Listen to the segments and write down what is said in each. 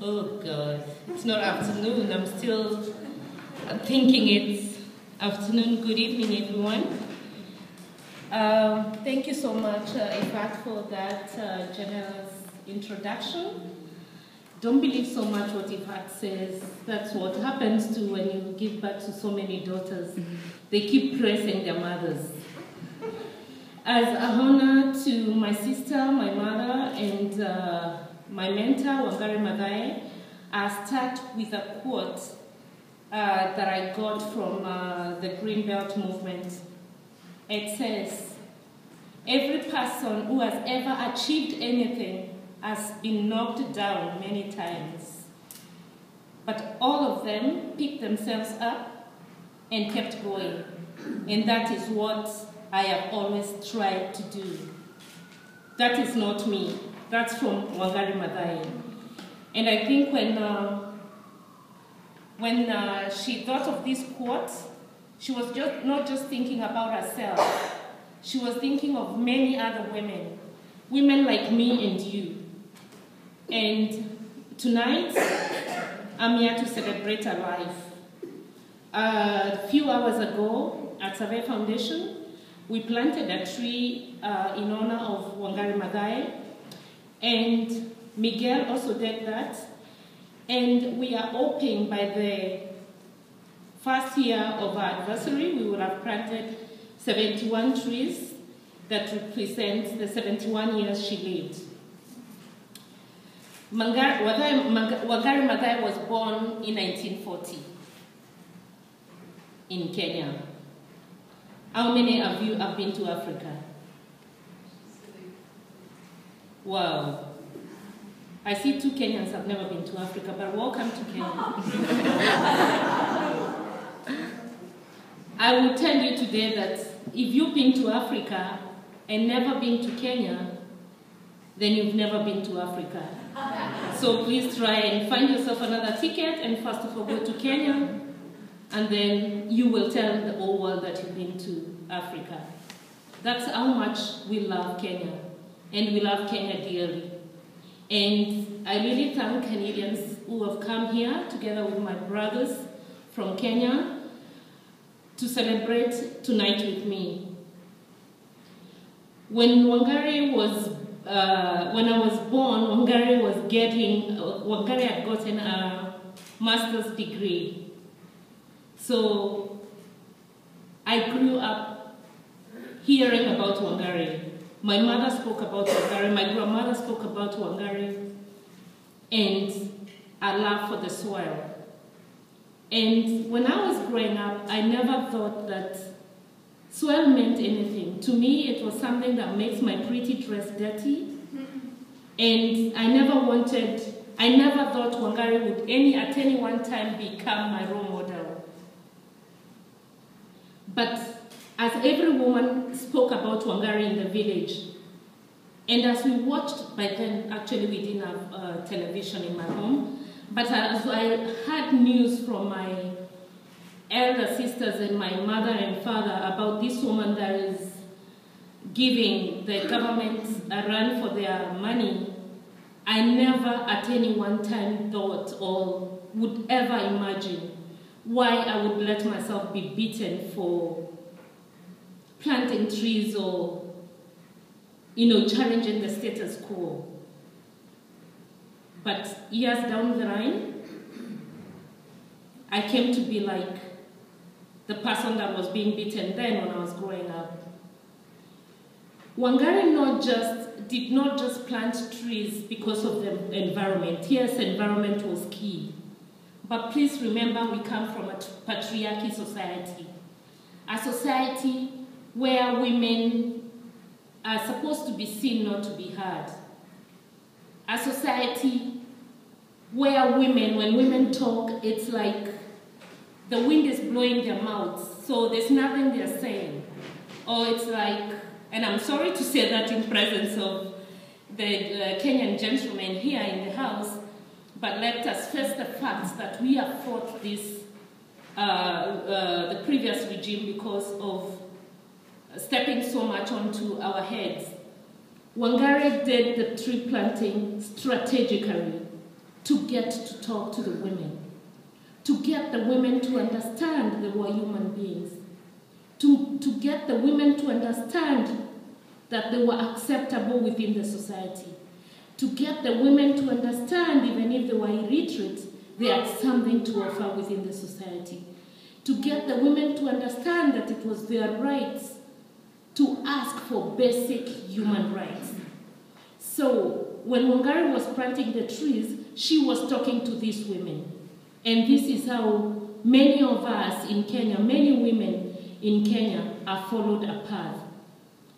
Oh God, it's not afternoon. I'm still thinking it's afternoon. Good evening, everyone. Thank you so much, Ifat, for that generous introduction. Don't believe so much what Ifat says. That's what happens to when you give birth to so many daughters. They keep praising their mothers. As a honor to my sister, my mother, and my mentor, Wangari, I'll start with a quote that I got from the Green Belt movement. It says, "Every person who has ever achieved anything has been knocked down many times, but all of them picked themselves up and kept going. And that is what I have always tried to do." That is not me. That's from Wangari Maathai. And I think when she thought of this quote, she was not just thinking about herself. She was thinking of many other women like me and you. And tonight, I'm here to celebrate her life. A few hours ago, at Survey Foundation, we planted a tree in honor of Wangari Maathai, and Miguel also did that. And we are hoping by the first year of our anniversary, we will have planted 71 trees that represent the 71 years she lived. Wangari Maathai was born in 1940 in Kenya. How many of you have been to Africa? Wow. I see 2 Kenyans have never been to Africa, but welcome to Kenya. I will tell you today that if you've been to Africa and never been to Kenya, then you've never been to Africa. So please try and find yourself another ticket and first of all go to Kenya, and then you will tell the whole world that you've been to Africa. That's how much we love Kenya, and we love Kenya dearly. And I really thank Canadians who have come here together with my brothers from Kenya to celebrate tonight with me. When Wangari was, when I was born, Wangari had gotten a master's degree. So I grew up hearing about Wangari. My mother spoke about Wangari, my grandmother spoke about Wangari, and a love for the soil. And when I was growing up, I never thought that soil meant anything. To me, it was something that makes my pretty dress dirty. And I never thought Wangari would at any one time become my role model. But as every woman spoke about Wangari in the village, and as we watched, by then actually we didn't have television in my home, but as I had news from my elder sisters and my mother and father about this woman that is giving the government a run for their money, I never at any one time thought or would ever imagine why I would let myself be beaten for planting trees or, challenging the status quo. But years down the line, I came to be like the person that was being beaten then when I was growing up. Wangari did not just plant trees because of the environment. Yes, environment was key. But please remember, we come from a patriarchy society. A society where women are supposed to be seen, not to be heard. A society where women, when women talk, it's like the wind is blowing their mouths, so there's nothing they're saying. Or it's like, and I'm sorry to say that in presence of the Kenyan gentlemen here in the house, but let us face the facts that we have fought this, the previous regime because of stepping so much onto our heads. Wangari did the tree planting strategically. to get to talk to the women, to get the women to understand they were human beings, to get the women to understand that they were acceptable within the society, to get the women to understand even if they were illiterate, they had something to offer within the society, to get the women to understand that it was their rights to ask for basic human rights. So when Wangari was planting the trees, she was talking to these women. And this is how many of us in Kenya, many women in Kenya, have followed a path.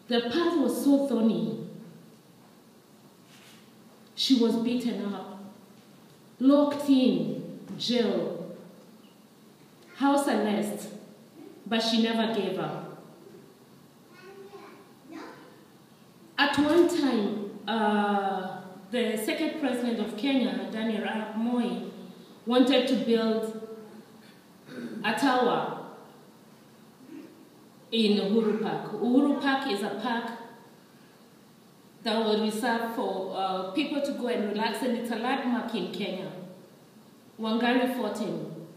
The path was so thorny. She was beaten up, locked in jail, house arrest, but she never gave up. At one time, the second president of Kenya, Daniel Arap Moi, wanted to build a tower in Uhuru Park. Uhuru Park is a park that was reserved for people to go and relax, and it's a landmark in Kenya. Wangari fought him.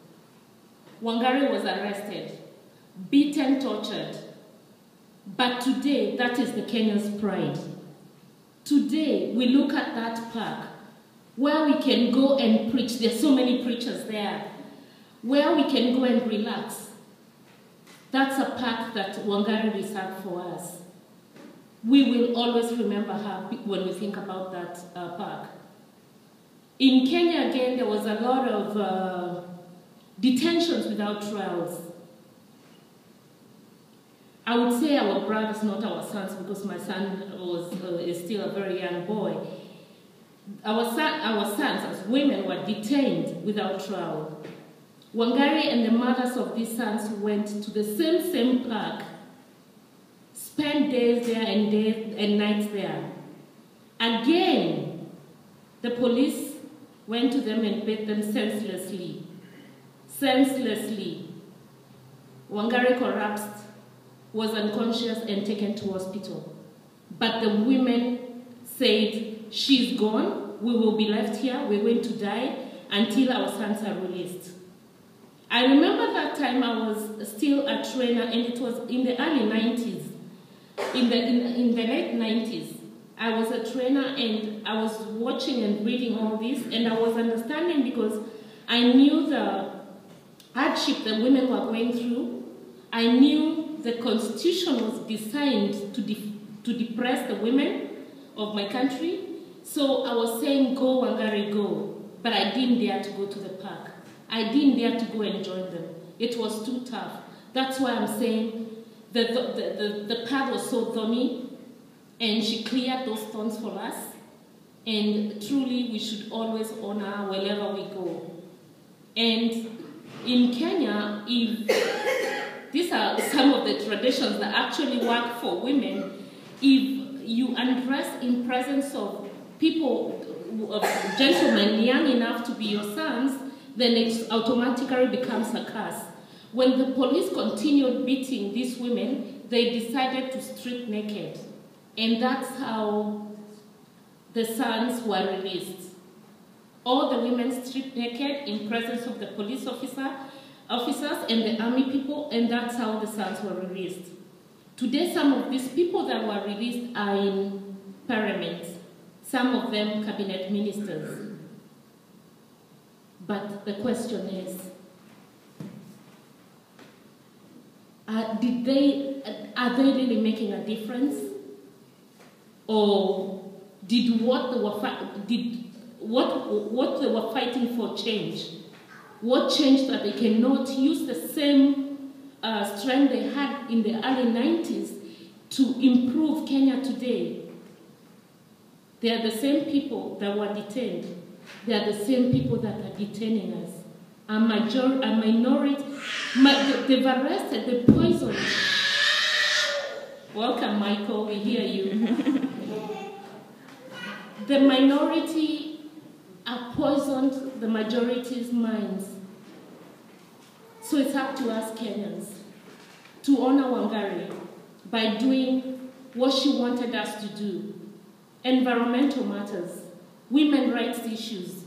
Wangari was arrested, beaten, tortured. But today, that is the Kenya's pride. Today, we look at that park where we can go and preach. There's so many preachers there. Where we can go and relax. That's a park that Wangari reserved for us. We will always remember her when we think about that park. In Kenya, again, there was a lot of detentions without trials. I would say our brothers, not our sons, because my son is still a very young boy. Our sons, as women, were detained without trial. Wangari and the mothers of these sons went to the same park, spent days there and nights there. Again, the police went to them and beat them senselessly. Senselessly. Wangari collapsed, was unconscious and taken to hospital. But the women said, she's gone, we will be left here, we're going to die until our sons are released. I remember that time I was still a trainer, and it was in the early 90s. In the late 90s, I was a trainer, and I was watching and reading all this, and I was understanding because I knew the hardship that women were going through. I knew the Constitution was designed to depress the women of my country. So I was saying, go, Wangari, go. But I didn't dare to go to the park. I didn't dare to go and join them. It was too tough. That's why I'm saying the path was so thorny, and she cleared those thorns for us. And truly, we should always honor wherever we go. And in Kenya, these are some of the traditions that actually work for women. If you undress in presence of people, of gentlemen young enough to be your sons, then it automatically becomes a curse. When the police continued beating these women, they decided to strip naked. And that's how the sons were released. All the women stripped naked in presence of the police officers and the army people, and that's how the sons were released. Today, some of these people that were released are in parliament, some of them cabinet ministers. But the question is, are they really making a difference? Or did what they were fighting for change? What changed that they cannot use the same strength they had in the early 90s to improve Kenya today? They are the same people that were detained. They are the same people that are detaining us. A minority, they've arrested, they poisoned. Welcome, Michael, we hear you. The minority have poisoned the majority's minds. So it's up to us Kenyans to honor Wangari by doing what she wanted us to do. Environmental matters, women's rights issues,